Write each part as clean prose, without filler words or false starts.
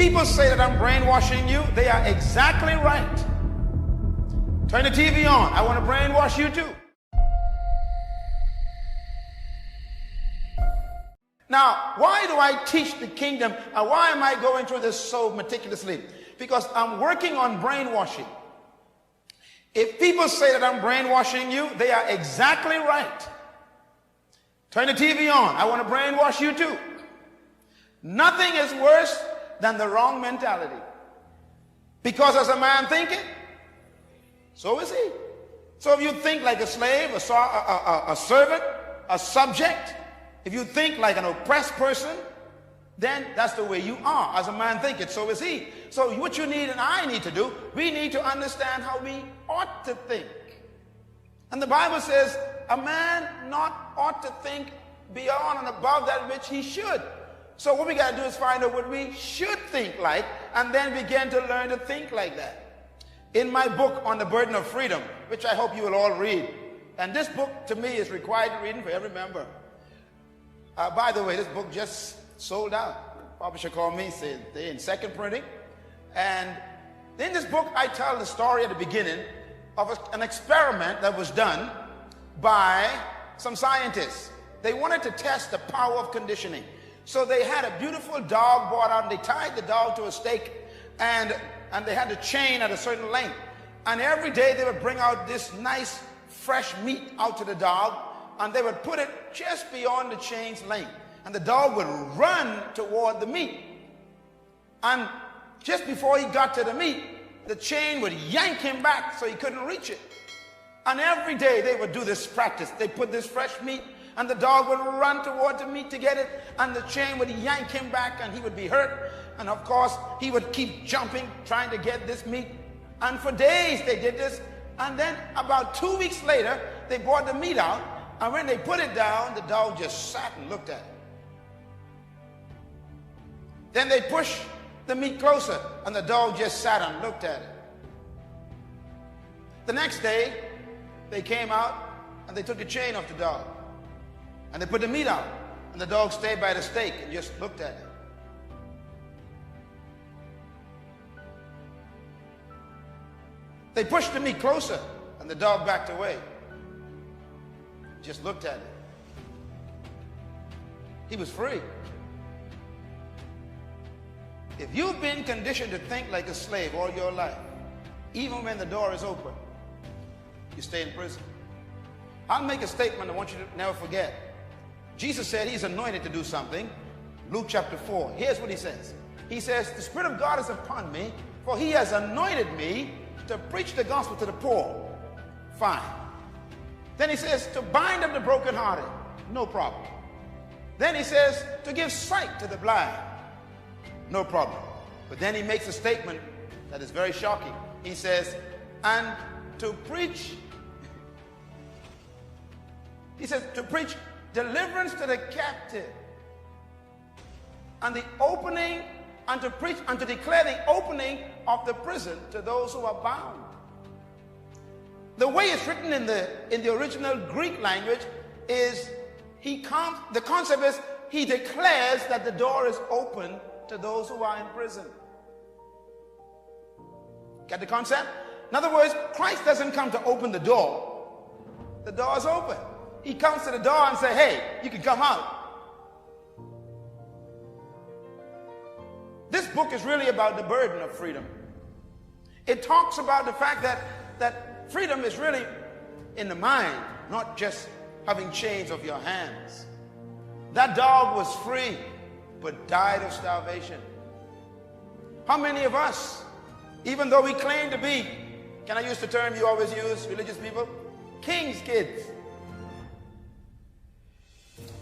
people say that I'm brainwashing you, they are exactly right. Turn the TV on. I want to brainwash you too. Now, why do I teach the kingdom, and why am I going through this so meticulously? Because I'm working on brainwashing. If people say that I'm brainwashing you, they are exactly right. Turn the TV on. I want to brainwash you too. Nothing is worse than the wrong mentality. Because as a man thinketh, so is he. So if you think like a slave, a servant, a subject, if you think like an oppressed person, then that's the way you are. As a man thinketh, so is he. So what you need and I need to do, we need to understand how we ought to think. And the Bible says, a man not ought to think beyond and above that which he should. So what we got to do is find out what we should think like, and then begin to learn to think like that. In my book on the burden of freedom, which I hope you will all read, and this book to me is required reading for every member. By the way, this book just sold out. Publisher called me, said they're in second printing. And in this book, I tell the story at the beginning of an experiment that was done by some scientists. They wanted to test the power of conditioning. So they had a beautiful dog brought out, and they tied the dog to a stake, and they had the chain at a certain length. And every day they would bring out this nice, fresh meat out to the dog, and they would put it just beyond the chain's length. And the dog would run toward the meat. And just before he got to the meat, the chain would yank him back so he couldn't reach it. And every day they would do this practice. They put this fresh meat, and the dog would run toward the meat to get it, and the chain would yank him back, and he would be hurt. And of course, he would keep jumping, trying to get this meat. And for days they did this. And then about 2 weeks later, they brought the meat out. And when they put it down, the dog just sat and looked at it. Then they pushed the meat closer, and the dog just sat and looked at it. The next day, they came out, and they took the chain off the dog. And they put the meat out, and the dog stayed by the stake and just looked at it. They pushed the meat closer, and the dog backed away. Just looked at it. He was free. If you've been conditioned to think like a slave all your life, even when the door is open, you stay in prison. I'll make a statement I want you to never forget. Jesus said he's anointed to do something. Luke chapter 4. Here's what he says. He says, the Spirit of God is upon me, for he has anointed me to preach the gospel to the poor. Fine. Then he says, to bind up the brokenhearted. No problem. Then he says, to give sight to the blind. No problem. But then he makes a statement that is very shocking. He says, and to preach, he says, to preach deliverance to the captive, and the opening, and to preach, and to declare the opening of the prison to those who are bound. The way it's written in the original Greek language is the concept is he declares that the door is open to those who are in prison. Get the concept? In other words, Christ doesn't come to open the door. The door is open. He comes to the door and says, hey, you can come out. This book is really about the burden of freedom. It talks about the fact that freedom is really in the mind, not just having chains of your hands. That dog was free, but died of starvation. How many of us, even though we claim to be, can I use the term you always use, religious people? King's kids.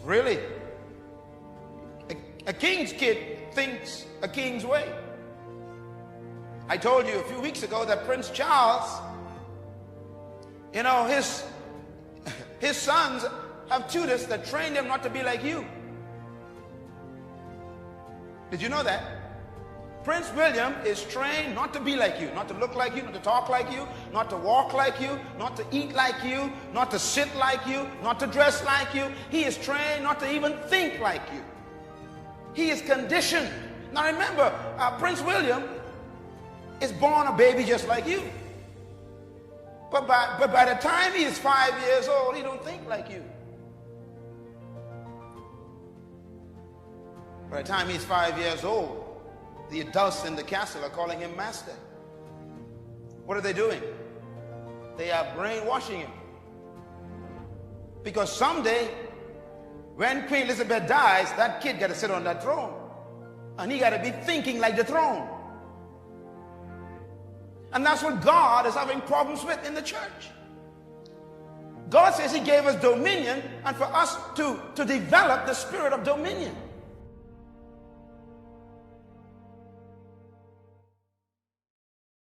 Really? A king's kid thinks a king's way. I told you a few weeks ago that Prince Charles, you know, his sons have tutors that train them not to be like you. Did you know that? Prince William is trained not to be like you, not to look like you, not to talk like you, not to walk like you, not to eat like you, not to sit like you, not to dress like you. He is trained not to even think like you. He is conditioned Now remember, Prince William is born a baby just like you. But by the time he is 5 years old, he don't think like you. By the time he's 5 years old, the adults in the castle are calling him master. What are they doing? They are brainwashing him. Because someday, when Queen Elizabeth dies, that kid got to sit on that throne. And he got to be thinking like the throne. And that's what God is having problems with in the church. God says he gave us dominion and for us to develop the spirit of dominion.